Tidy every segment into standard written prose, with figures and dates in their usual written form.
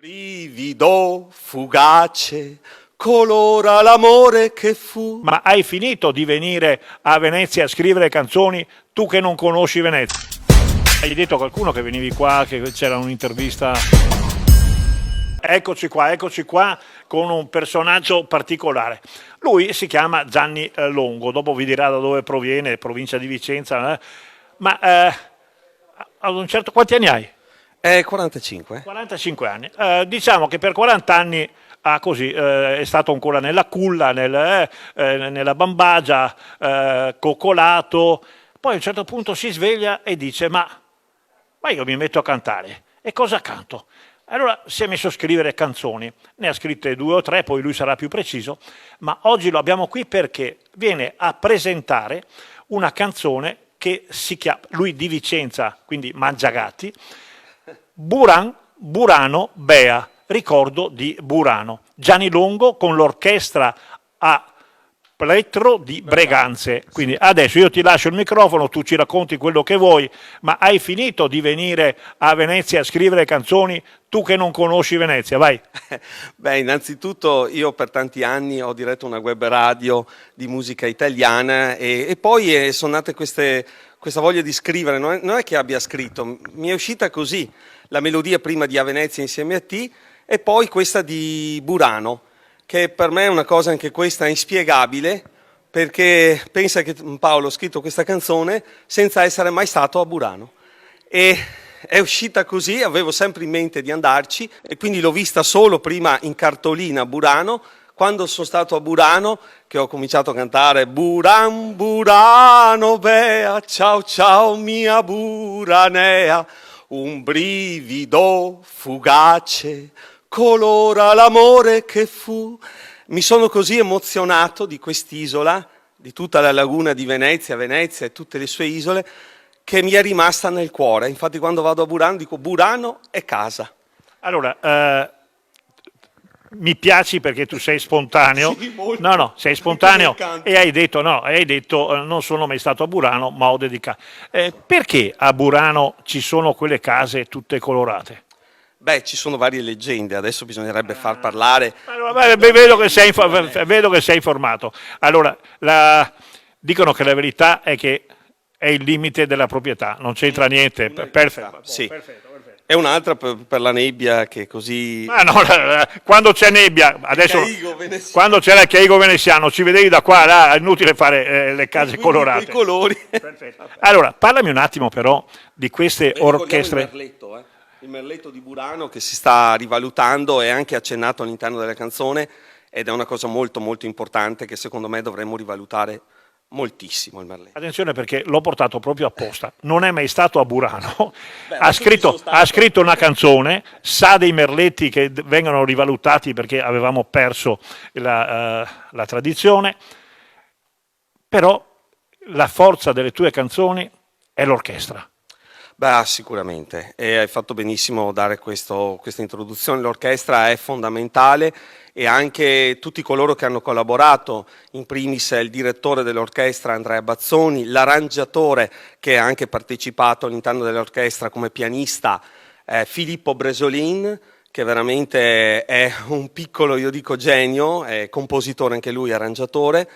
Brivido fugace colora l'amore che fu. Ma hai finito di venire a Venezia a scrivere canzoni, tu che non conosci Venezia? Hai detto a qualcuno che venivi qua, che c'era un'intervista? Eccoci qua con un personaggio particolare. Lui si chiama Gianni Longo, dopo vi dirà da dove proviene, provincia di Vicenza. Ma ad un certo... Quanti anni hai? 45. 45 anni. Diciamo che per 40 anni è stato ancora nella culla, nella bambagia, coccolato. Poi a un certo punto si sveglia e dice ma io mi metto a cantare. E cosa canto? Allora si è messo a scrivere canzoni, ne ha scritte 2 o 3, poi lui sarà più preciso, ma oggi lo abbiamo qui perché viene a presentare una canzone che si chiama, lui di Vicenza, quindi Mangiagatti, Burano Bea, ricordo di Burano. Gianni Longo con l'orchestra a plettro di Breganze. Quindi adesso io ti lascio il microfono, tu ci racconti quello che vuoi, ma hai finito di venire a Venezia a scrivere canzoni, tu che non conosci Venezia, vai. Beh, innanzitutto io per tanti anni ho diretto una web radio di musica italiana e poi sono nate questa voglia di scrivere, non è che abbia scritto, mi è uscita così, la melodia prima di A Venezia insieme a te e poi questa di Burano, che per me è una cosa anche questa inspiegabile, perché pensa che Paolo ha scritto questa canzone senza essere mai stato a Burano. E è uscita così, avevo sempre in mente di andarci e quindi l'ho vista solo prima in cartolina a Burano. Quando sono stato a Burano, che ho cominciato a cantare Burano, Bea, ciao ciao mia Buranea, un brivido fugace colora l'amore che fu. Mi sono così emozionato di quest'isola, di tutta la laguna di Venezia e tutte le sue isole, che mi è rimasta nel cuore. Infatti quando vado a Burano dico Burano è casa. Allora, mi piaci perché tu sei spontaneo. Sì, molto. No, sei spontaneo e hai detto non sono mai stato a Burano, ma ho dedicato. Perché a Burano ci sono quelle case tutte colorate? Beh, ci sono varie leggende, adesso bisognerebbe far parlare. Allora, vedo che sei informato. Allora, dicono che la verità è che è il limite della proprietà, non c'entra niente. Perfetto. Sì. Perfetto. E un'altra per la nebbia che così... Quando c'è nebbia, adesso quando c'era il Caigo veneziano, ci vedevi da qua, là, è inutile fare le case colorate. I colori. Perfetto. Allora, parlami un attimo però di queste orchestre. Il merletto di Burano che si sta rivalutando è anche accennato all'interno della canzone ed è una cosa molto molto importante che secondo me dovremmo rivalutare moltissimo il merletto. Attenzione perché l'ho portato proprio apposta, non è mai stato a Burano, ha scritto una canzone, sa dei merletti che vengono rivalutati perché avevamo perso la tradizione, però la forza delle tue canzoni è l'orchestra. Beh, sicuramente, e hai fatto benissimo dare questa introduzione, l'orchestra è fondamentale e anche tutti coloro che hanno collaborato, in primis il direttore dell'orchestra Andrea Bazzoni, l'arrangiatore che ha anche partecipato all'interno dell'orchestra come pianista Filippo Bresolin, che veramente è un piccolo, io dico genio, è compositore anche lui, arrangiatore,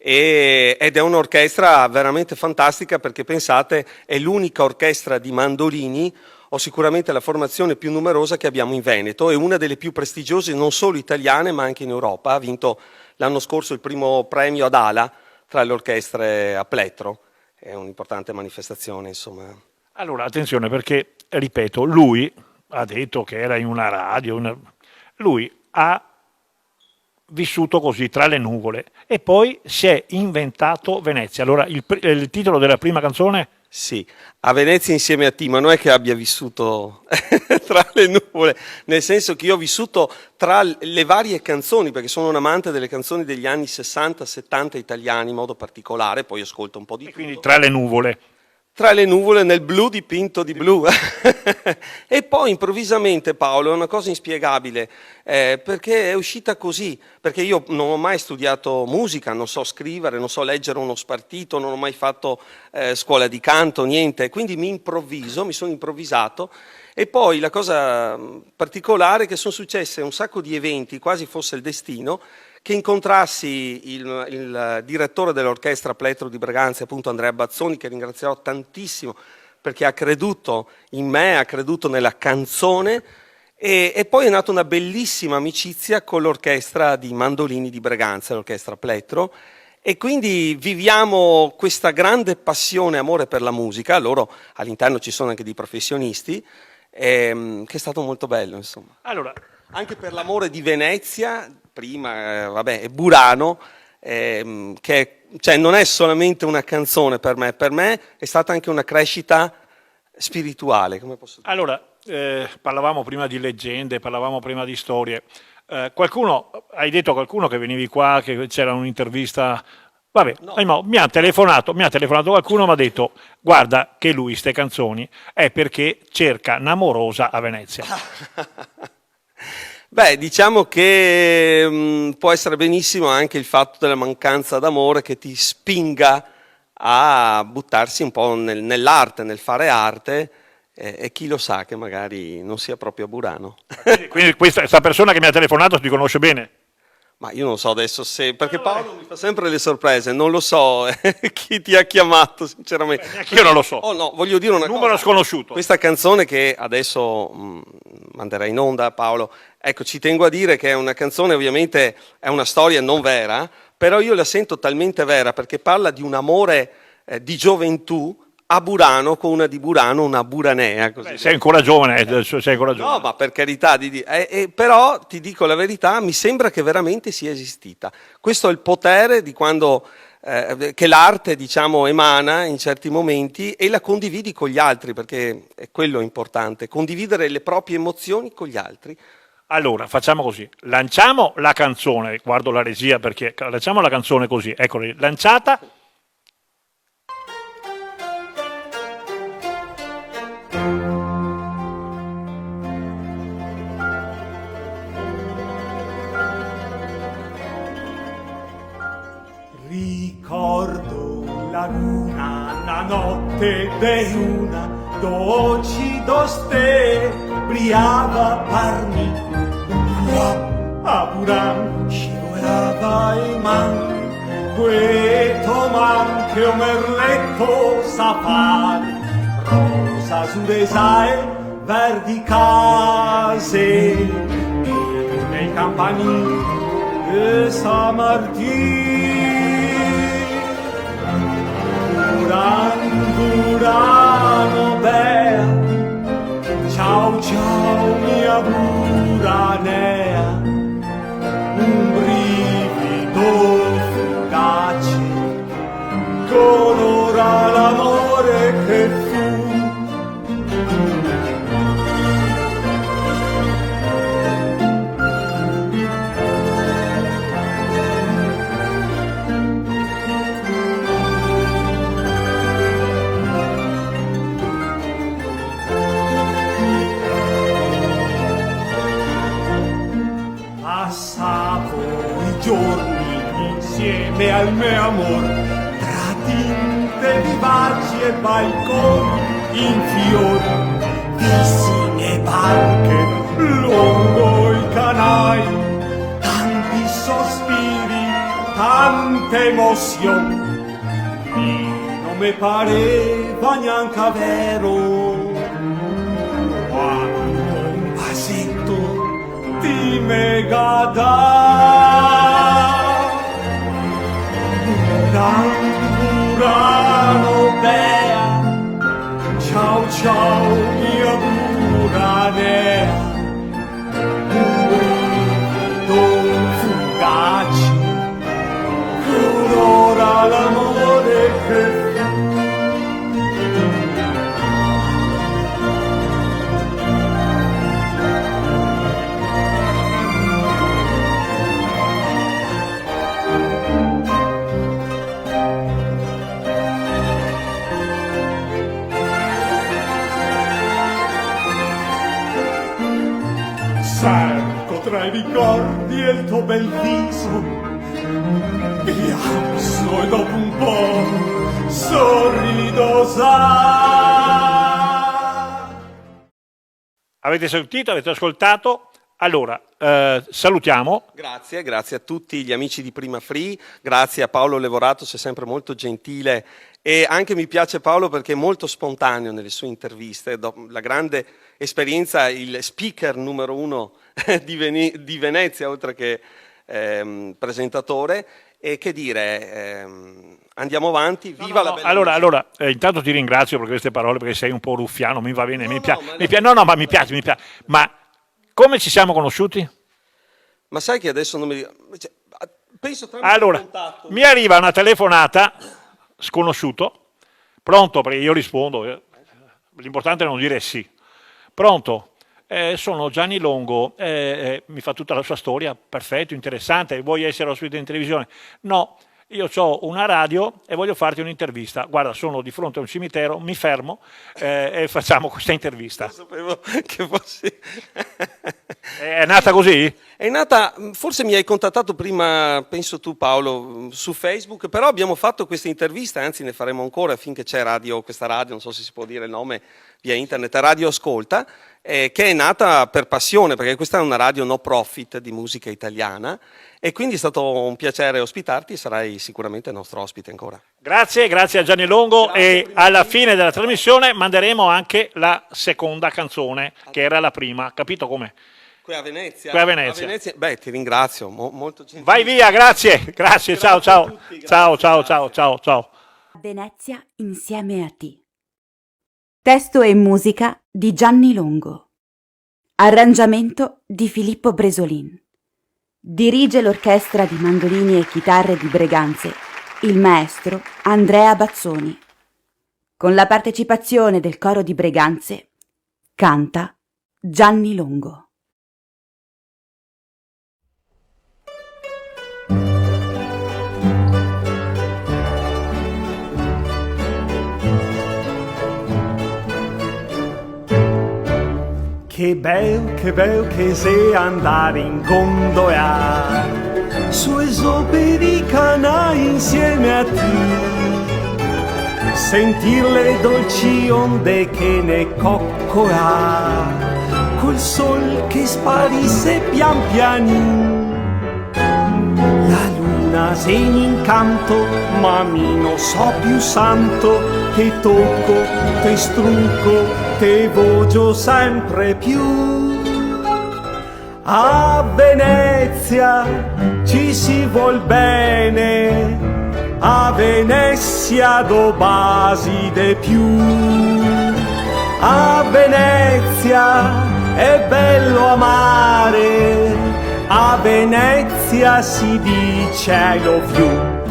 ed è un'orchestra veramente fantastica perché pensate è l'unica orchestra di mandolini o sicuramente la formazione più numerosa che abbiamo in Veneto e una delle più prestigiose non solo italiane ma anche in Europa. Ha vinto l'anno scorso il primo premio ad Ala tra le orchestre a plettro, è un'importante manifestazione insomma. Allora attenzione perché ripeto, lui ha detto che era in una radio, lui ha vissuto così tra le nuvole e poi si è inventato Venezia. Allora il titolo della prima canzone? Sì, A Venezia insieme a te, ma non è che abbia vissuto tra le nuvole, nel senso che io ho vissuto tra le varie canzoni, perché sono un amante delle canzoni degli anni 60-70 italiani in modo particolare, poi ascolto un po' di tutto. Quindi tra le nuvole. Tra le nuvole nel blu dipinto di blu. E poi improvvisamente Paolo è una cosa inspiegabile perché è uscita così, perché io non ho mai studiato musica, non so scrivere, non so leggere uno spartito, non ho mai fatto scuola di canto, niente, quindi mi sono improvvisato E poi la cosa particolare è che sono successe un sacco di eventi, quasi fosse il destino, che incontrassi il direttore dell'orchestra Plettro di Braganza, appunto Andrea Bazzoni, che ringrazierò tantissimo perché ha creduto in me, ha creduto nella canzone, e poi è nata una bellissima amicizia con l'orchestra di mandolini di Braganza, l'orchestra Plettro, e quindi viviamo questa grande passione e amore per la musica. Loro all'interno ci sono anche dei professionisti, che è stato molto bello, insomma. Allora, Anche per l'amore di Venezia, prima, e Burano, cioè non è solamente una canzone per me è stata anche una crescita spirituale, come posso dire. allora, parlavamo prima di leggende, parlavamo prima di storie. Hai detto a qualcuno che venivi qua, che c'era un'intervista. Vabbè, no, mi ha telefonato qualcuno e mi ha detto: guarda che lui ste canzoni è perché cerca un'amorosa a Venezia. Beh, diciamo che può essere benissimo anche il fatto della mancanza d'amore che ti spinga a buttarsi un po' nell'arte, nel fare arte, e chi lo sa che magari non sia proprio a Burano. Quindi questa persona che mi ha telefonato ti conosce bene? Ma io non so adesso perché Paolo mi fa sempre le sorprese, non lo so chi ti ha chiamato, sinceramente. Neanche io non lo so. Oh no, voglio dire una Numero cosa. sconosciuto. Questa canzone che adesso manderai in onda, Paolo, ecco, ci tengo a dire che è una canzone, ovviamente è una storia non vera, però io la sento talmente vera perché parla di un amore di gioventù a Burano con una di Burano, una buranea. Così. Sei ancora giovane, sei ancora giovane. No, ma per carità, però ti dico la verità, mi sembra che veramente sia esistita. Questo è il potere di quando che l'arte, diciamo, emana in certi momenti e la condividi con gli altri, perché è quello importante, condividere le proprie emozioni con gli altri. Allora, facciamo così, lanciamo la canzone, guardo la regia perché lanciamo la canzone così, eccoli, lanciata. Ricordo la luna, la notte de una, dolci doste, briava parmi, a Buran scivolava il man, questo man che un merletto sa fare, rosa azuresae, verdi case, e nei campanili de San Martín. Burano bea, ciao ciao mia buranea, un brivido fugace colora l'amore che fu. Passavo i giorni insieme al mio amor, tra tinte vivaci e balconi in fiori, vissi e barche lungo i canali, tanti sospiri, tante emozioni, non mi pareva neanche vero. Quando un vasetto di Megada, Burano bea, ciao ciao mia buranea, un brivido fugace colora l'amore che cerco tra i ricordi e il tuo bel viso, piango e dopo un po' sorrido, sai. Avete sentito, avete ascoltato? Allora, salutiamo. Grazie a tutti gli amici di Prima Free, grazie a Paolo Levorato, sei sempre molto gentile e anche mi piace Paolo perché è molto spontaneo nelle sue interviste, la grande esperienza, il speaker numero 1 di Venezia, oltre che presentatore. E che dire, andiamo avanti, viva la bella musica. Allora, intanto ti ringrazio per queste parole perché sei un po' ruffiano, mi va bene, mi piace. Ma mi piace. Ma come ci siamo conosciuti? Ma sai che adesso non mi... penso tramite Allora, contatto. mi arriva una telefonata, sconosciuto, pronto, perché io rispondo, l'importante è non dire sì. Pronto, sono Gianni Longo, mi fa tutta la sua storia, perfetto, interessante, vuoi essere ospite in televisione? No, io ho una radio e voglio farti un'intervista. Guarda, sono di fronte a un cimitero, mi fermo e facciamo questa intervista. Non sapevo che fossi... È nata così? È nata, forse mi hai contattato prima, penso tu Paolo, su Facebook, però abbiamo fatto questa intervista, anzi ne faremo ancora finché c'è questa radio, non so se si può dire il nome via internet, Radio Ascolta, che è nata per passione, perché questa è una radio no profit di musica italiana e quindi è stato un piacere ospitarti e sarai sicuramente nostro ospite ancora. Grazie a Gianni Longo e alla fine della trasmissione manderemo anche la seconda canzone, che era la prima, capito com'è? Qui a Venezia? Qui a Venezia. Beh, ti ringrazio, molto gentile. Vai via, grazie, ciao. Ciao. Venezia insieme a te. Testo e musica di Gianni Longo. Arrangiamento di Filippo Bresolin. Dirige l'orchestra di mandolini e chitarre di Breganze il maestro Andrea Bazzoni. Con la partecipazione del coro di Breganze canta Gianni Longo. Che bel che sei andare in gondola su esoperi canai insieme a te, sentir le dolci onde che ne coccola col sol che sparisse pian pianin. La luna segna incanto, ma mi non so più santo, te tocco, te strucco, te voglio sempre più. A Venezia ci si vuol bene, a Venezia do basi de più. A Venezia è bello amare, a Venezia si dice I love you.